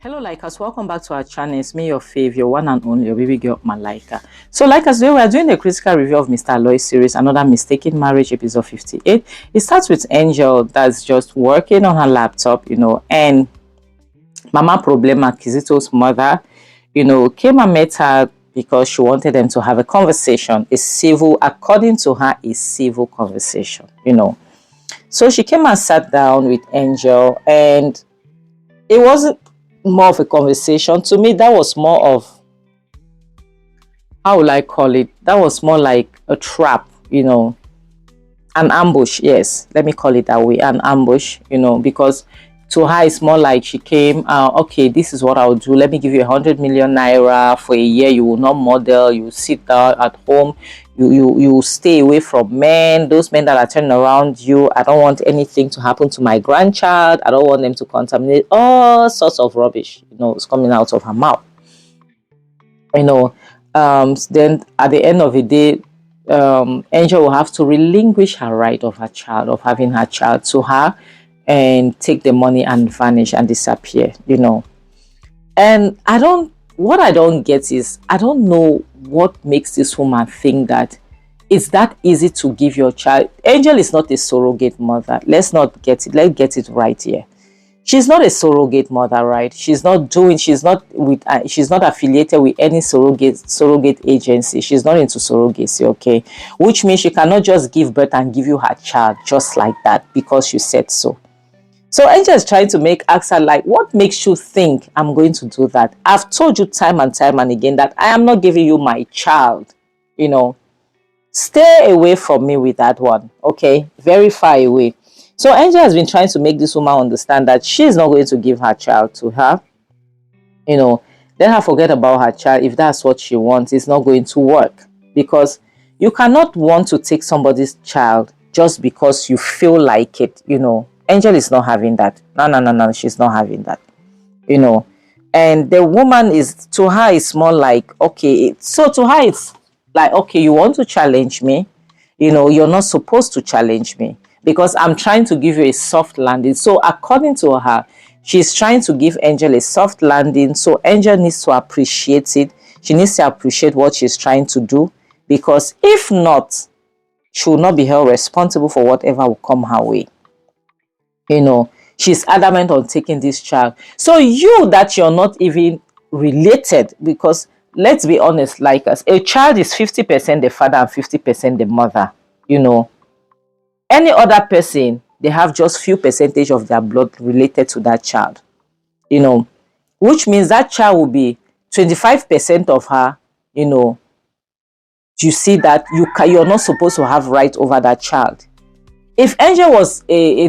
Hello likers, welcome back to our channel. It's me, your fave, your one and only, your baby girl Malika. So likers, today we are doing a critical review of Mr. Aloy series, Another Mistaken Marriage, episode 58. It starts with Angel that's just working on her laptop, and Mama Problema, Kizito's mother, came and met her because she wanted them to have a conversation, according to her, a civil conversation, So she came and sat down with Angel, and it wasn't more of a conversation. To me, that was more of, how will I call it? That was more like a trap, an ambush. Yes, let me call it that way, an ambush, because to her, it's more like she came, okay, this is what I'll do. Let me give you 100 million naira for a year. You will not model. You sit down at home. You stay away from men, those men that are turning around you. I don't want anything to happen to my grandchild. I don't want them to contaminate. All sorts of rubbish, it's coming out of her mouth. Then at the end of the day, Angel will have to relinquish her right of having her child to her, and take the money and vanish and disappear, And what I don't get is, I don't know what makes this woman think that it's that easy to give your child. Angel is not a surrogate mother. Let's get it right here. She's not a surrogate mother, right? She's not affiliated with any surrogate agency. She's not into surrogacy, okay? Which means she cannot just give birth and give you her child just like that because you said so. So Angel is trying to ask her, like, what makes you think I'm going to do that? I've told you time and time and again that I am not giving you my child, Stay away from me with that one, okay? Very far away. So Angel has been trying to make this woman understand that she is not going to give her child to her. Let her forget about her child. If that's what she wants, it's not going to work. Because you cannot want to take somebody's child just because you feel like it, Angel is not having that. No, she's not having that. And the woman to her, it's more like, okay, so to her, it's like, okay, you want to challenge me, you're not supposed to challenge me because I'm trying to give you a soft landing. So according to her, she's trying to give Angel a soft landing. So Angel needs to appreciate it. She needs to appreciate what she's trying to do, because if not, she will not be held responsible for whatever will come her way. She's adamant on taking this child. So that you're not even related, because let's be honest, like us, a child is 50% the father and 50% the mother. Any other person, they have just few percentage of their blood related to that child. Which means that child will be 25% of her. You see that you're not supposed to have right over that child. If Angel was a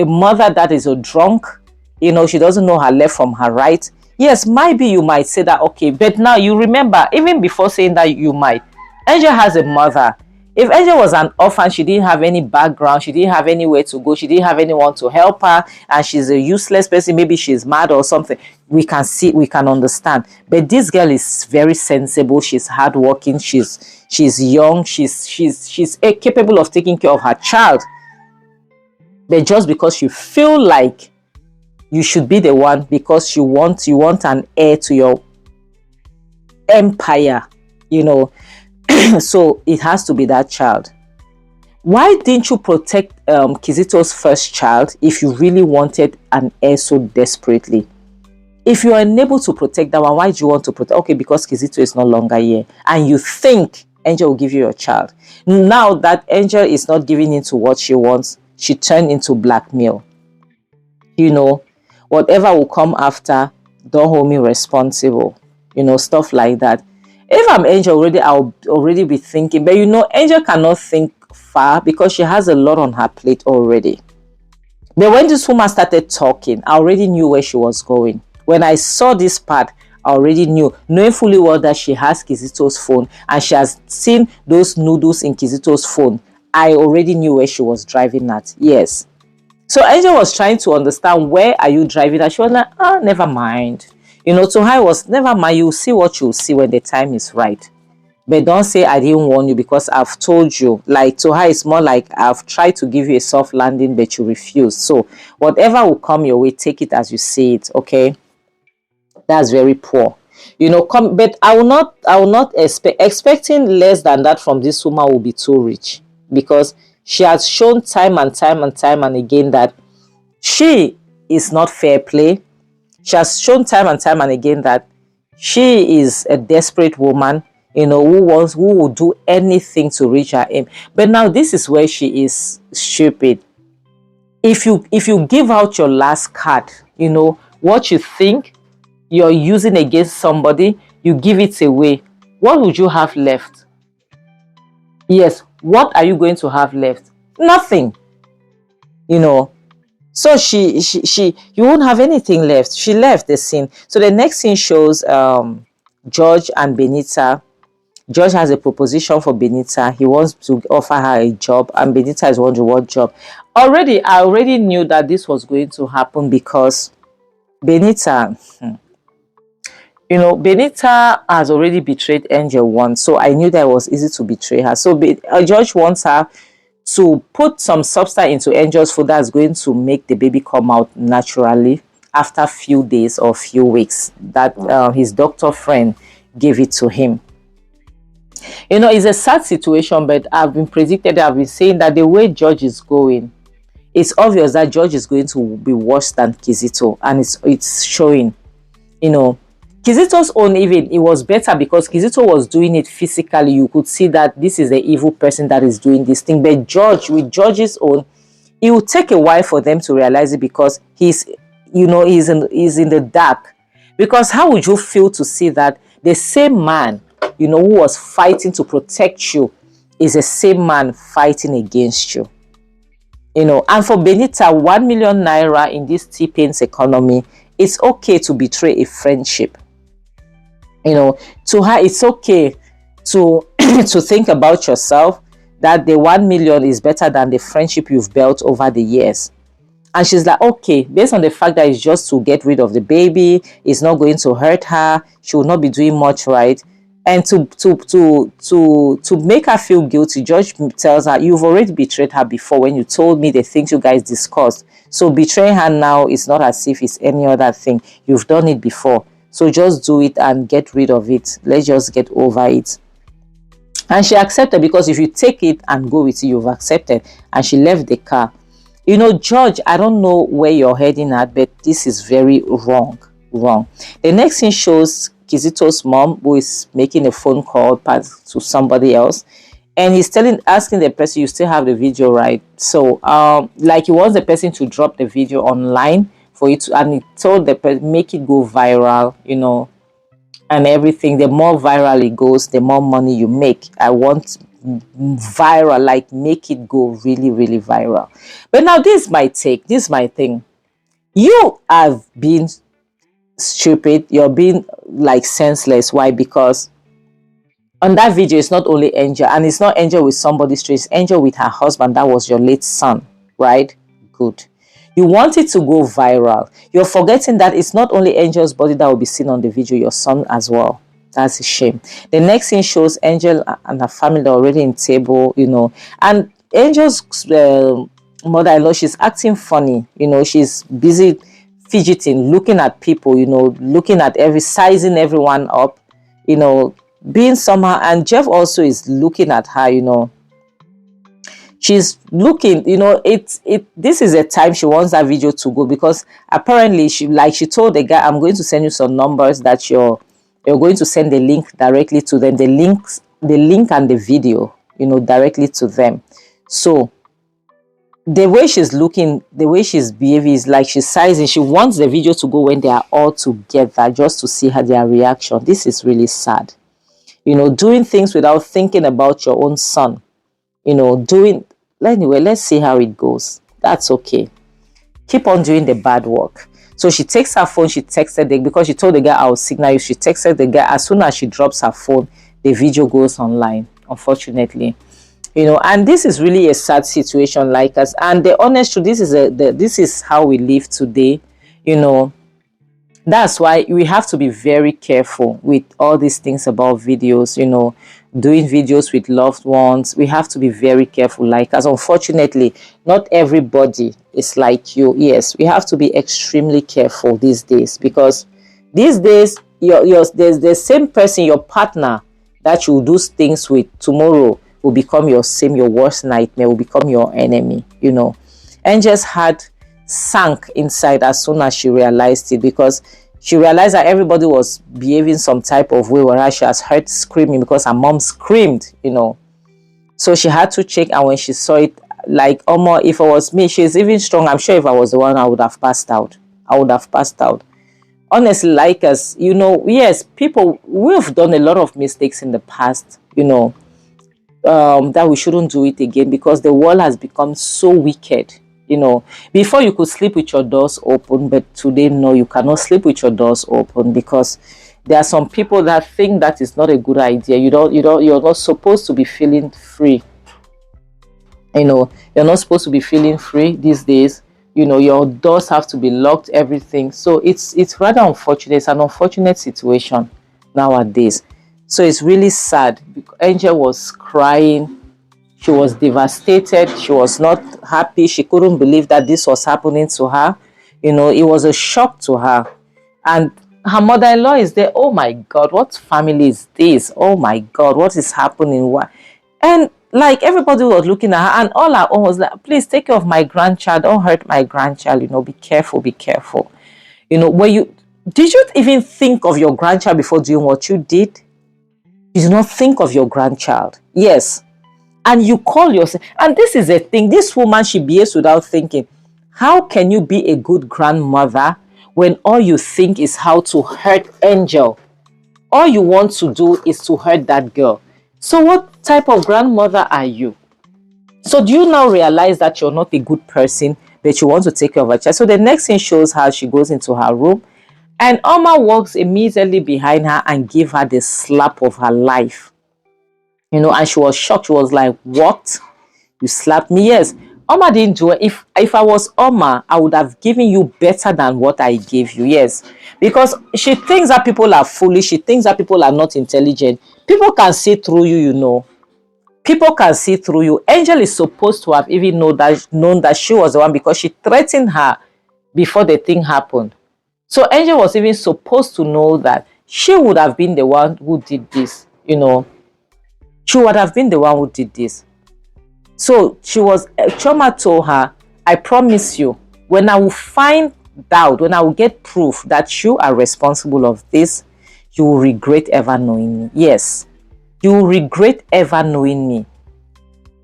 mother that is a drunk, she doesn't know her left from her right, yes, maybe you might say that, okay, but now you remember, even before saying that, Angel has a mother. If Angel was an orphan, she didn't have any background, she didn't have anywhere to go, she didn't have anyone to help her, and she's a useless person, maybe she's mad or something, we can understand. But this girl is very sensible, she's hardworking, she's young, she's capable of taking care of her child. But just because you feel like you should be the one, because you want an heir to your empire, so it has to be that child. Why didn't you protect Kizito's first child if you really wanted an heir so desperately? If you are unable to protect that one, why do you want to protect? Okay, because Kizito is no longer here, and you think Angel will give you your child. Now that Angel is not giving into what she wants, she turned into blackmail. Whatever will come after, don't hold me responsible. Stuff like that. If I'm Angel already, I'll already be thinking. But Angel cannot think far because she has a lot on her plate already. But when this woman started talking, I already knew where she was going. When I saw this part, I already knew, knowing fully well that she has Kizito's phone and she has seen those noodles in Kizito's phone. I already knew where she was driving at. Yes. So Angel was trying to understand, where are you driving at? She was like, never mind. To her, was never mind. You'll see what you'll see when the time is right. But don't say I didn't warn you because I've told you. Like, to her, it's more like I've tried to give you a soft landing, but you refuse. So whatever will come your way, take it as you see it, okay? That's very poor. But I will not expecting less than that from this woman will be too rich, because she has shown time and time and time and again that she is not fair play. She has shown time and time and again that she is a desperate woman, who will do anything to reach her aim. But now this is where she is stupid. If you give out your last card, what you think you're using against somebody, you give it away, what would you have left? Yes, what are you going to have left? Nothing. So you won't have anything left. She left the scene. So the next scene shows George and Benita. George has a proposition for Benita. He wants to offer her a job, and Benita is wondering what job. I already knew that this was going to happen, because Benita, Benita has already betrayed Angel once, so I knew that it was easy to betray her. So George wants her to put some substance into Angel's food that's going to make the baby come out naturally after few days or few weeks. That his doctor friend gave it to him. It's a sad situation, but I've been saying that the way George is going, it's obvious that George is going to be worse than Kizito, and it's showing. Kizito's own, even it was better because Kizito was doing it physically. You could see that this is the evil person that is doing this thing. But with George's own, it will take a while for them to realize it, because he's in the dark. Because how would you feel to see that the same man, who was fighting to protect you, is the same man fighting against you? And for Benita, 1 million naira in this T-Pain's economy, it's okay to betray a friendship. To her, it's okay to to think about yourself, that the 1 million is better than the friendship you've built over the years. And she's like, okay, based on the fact that it's just to get rid of the baby, it's not going to hurt her, she will not be doing much, right? And to make her feel guilty, George tells her, you've already betrayed her before when you told me the things you guys discussed. So betraying her now is not as if it's any other thing. You've done it before. So just do it and get rid of it. Let's just get over it. And she accepted, because if you take it and go with it, you've accepted. And she left the car. George, I don't know where you're heading at, but this is very wrong. The next thing shows Kizito's mom, who is making a phone call to somebody else. And he's asking the person, you still have the video, right? So, like he wants the person to drop the video online for it to, and he told the person, make it go viral, and everything. The more viral it goes, the more money you make. I want viral, like make it go really, really viral. But now this is my take. This is my thing. You have been stupid. You're being like senseless. Why? Because on that video, it's not only Angel, and it's not Angel with somebody straight. It's Angel with her husband. That was your late son, right? Good. You want it to go viral. You're forgetting that it's not only Angel's body that will be seen on the video, your son as well. That's a shame. The next thing shows Angel and her family are already in table, and Angel's mother-in-law, she's acting funny. She's busy fidgeting, looking at people, looking at sizing everyone up, being somehow. And Jeff also is looking at her, she's looking, this is a time she wants that video to go, because apparently she told the guy, I'm going to send you some numbers that you're going to send the link directly to them, the link and the video, directly to them. So the way she's looking, the way she's behaving is like she's sizing. She wants the video to go when they are all together, just to see their reaction. This is really sad. Doing things without thinking about your own son. Anyway, let's see how it goes. That's okay. Keep on doing the bad work. So she takes her phone, she texted because she told the guy, I'll signal you. She texted the guy. As soon as she drops her phone, the video goes online, unfortunately. And this is really a sad situation, like us. And the honest truth, this is how we live today. That's why we have to be very careful with all these things about videos, doing videos with loved ones. We have to be very careful, like us. Unfortunately, not everybody is like you. Yes, we have to be extremely careful these days, because These days, there's the same person, your partner that you do things with, tomorrow will become your worst nightmare, will become your enemy, you know. Angel's heart sank inside as soon as she realized it, because she realized that everybody was behaving some type of way, whereas she has heard screaming because her mom screamed, you know. So she had to check, and when she saw it, like, almost, if it was me, she's even strong. I'm sure if I was the one, I would have passed out. I would have passed out. Honestly, like us, you know, yes, people, we've done a lot of mistakes in the past, you know, that we shouldn't do it again, because the world has become so wicked. You know, before you could sleep with your doors open, but today, no, you cannot sleep with your doors open, because there are some people that think that is not a good idea. You're not supposed to be feeling free. You know, you're not supposed to be feeling free these days. You know, your doors have to be locked, everything. So it's rather unfortunate. It's an unfortunate situation nowadays. So it's really sad. Angel was crying. She was devastated. She was not happy. She couldn't believe that this was happening to her. You know, it was a shock to her. And her mother-in-law is there. Oh my God, what family is this? Oh my God, what is happening? What? And like, everybody was looking at her, and all her own was like, please take care of my grandchild. Don't hurt my grandchild. You know, be careful, be careful. You know, did you even think of your grandchild before doing what you did? You did not think of your grandchild. Yes. And you call yourself, and this is a thing, this woman, she behaves without thinking. How can you be a good grandmother when all you think is how to hurt Angel? All you want to do is to hurt that girl. So what type of grandmother are you? So do you now realize that you're not a good person, but you want to take care of her child? So the next thing shows how she goes into her room, and Oma walks immediately behind her and give her the slap of her life. You know, and she was shocked. She was like, what? You slapped me? Yes. Oma didn't do it. If I was Oma, I would have given you better than what I gave you. Yes. Because she thinks that people are foolish. She thinks that people are not intelligent. People can see through you, you know. People can see through you. Angel is supposed to have even known that she was the one, because she threatened her before the thing happened. So Angel was even supposed to know that she would have been the one who did this, you know. She would have been the one who did this. So Choma told her, I promise you, when I will find out, when I will get proof that you are responsible of this, you will regret ever knowing me. Yes, you will regret ever knowing me.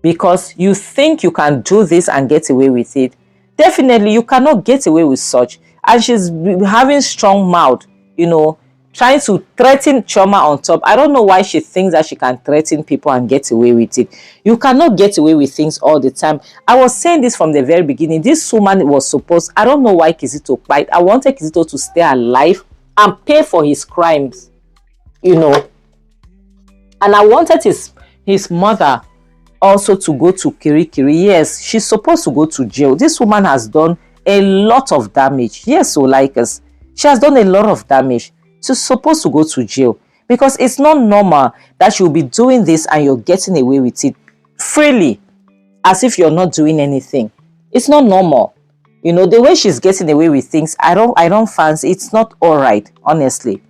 Because you think you can do this and get away with it. Definitely, you cannot get away with such. And she's having strong mouth, you know, trying to threaten Choma on top. I don't know why she thinks that she can threaten people and get away with it. You cannot get away with things all the time. I was saying this from the very beginning. This woman was supposed, I don't know why Kizito cried. I wanted Kizito to stay alive and pay for his crimes, you know. And I wanted his mother also to go to Kirikiri. Yes, she's supposed to go to jail. This woman has done a lot of damage. Yes, so like us, she has done a lot of damage. She's supposed to go to jail, because it's not normal that you'll be doing this and you're getting away with it freely, as if you're not doing anything. It's not normal. You know, the way she's getting away with things, I don't fancy. It's not all right, honestly.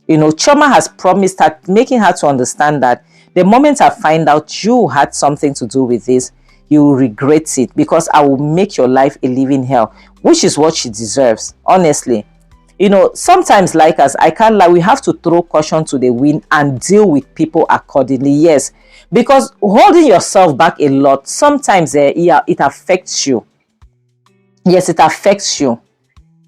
You know, Choma has promised her, making her to understand that the moment I find out you had something to do with this, you will regret it, because I will make your life a living hell, which is what she deserves, honestly. You know, sometimes, like us, I can't lie, we have to throw caution to the wind and deal with people accordingly. Yes, because holding yourself back a lot, sometimes it affects you. Yes, it affects you.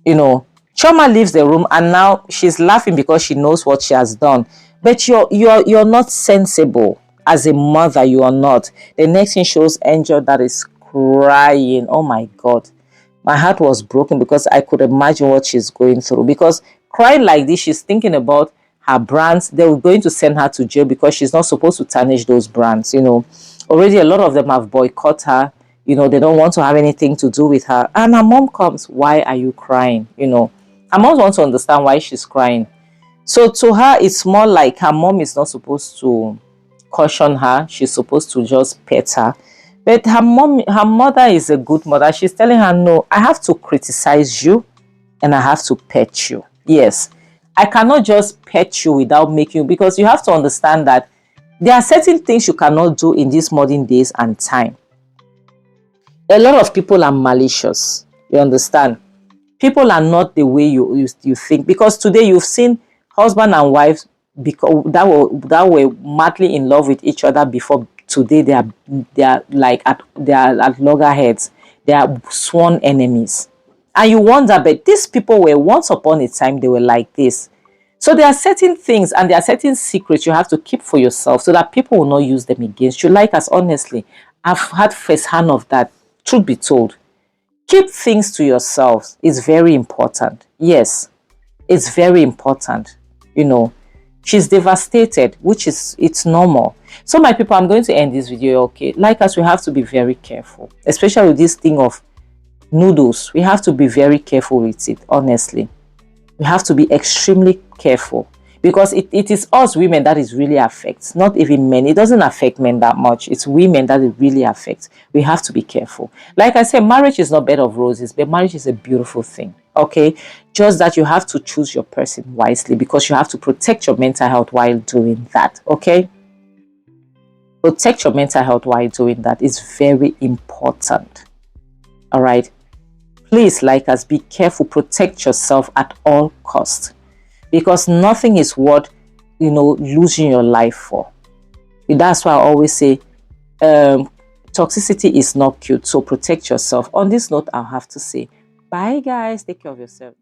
You know, Choma leaves the room, and now she's laughing because she knows what she has done. But you're not sensible as a mother. You are not. The next thing shows Angel that is crying. Oh my God. My heart was broken, because I could imagine what she's going through. Because crying like this, she's thinking about her brands. They were going to send her to jail because she's not supposed to tarnish those brands. You know, already a lot of them have boycotted her. You know, they don't want to have anything to do with her. And her mom comes, why are you crying? You know, her mom wants to understand why she's crying. So to her, it's more like her mom is not supposed to caution her. She's supposed to just pet her. But her mother is a good mother. She's telling her, no, I have to criticize you and I have to pet you. Yes, I cannot just pet you without making you, because you have to understand that there are certain things you cannot do in these modern days and time. A lot of people are malicious. You understand? People are not the way you think, because today you've seen husband and wife because that were madly in love with each other before. Today they are like at loggerheads. They are sworn enemies, and you wonder, but these people were once upon a time they were like this. So there are certain things and there are certain secrets you have to keep for yourself so that people will not use them against you. Like us, honestly, I've had first hand of that. Truth be told, keep things to yourselves is very important. Yes, it's very important. You know, she's devastated, which is, it's normal. So my people, I'm going to end this video. Okay, like us, we have to be very careful, especially with this thing of noodles. We have to be very careful with it, honestly. We have to be extremely careful, because it is us women that it really affects, not even men. It doesn't affect men that much. It's women that it really affects. We have to be careful. Like I said, marriage is not bed of roses, but marriage is a beautiful thing. Okay, just that you have to choose your person wisely, because you have to protect your mental health while doing that. Okay, protect your mental health while doing that is very important. All right, please, like us, be careful, protect yourself at all costs, because nothing is worth, losing your life for. That's why I always say toxicity is not cute, so protect yourself. On this note, I'll have to say bye, guys. Take care of yourself.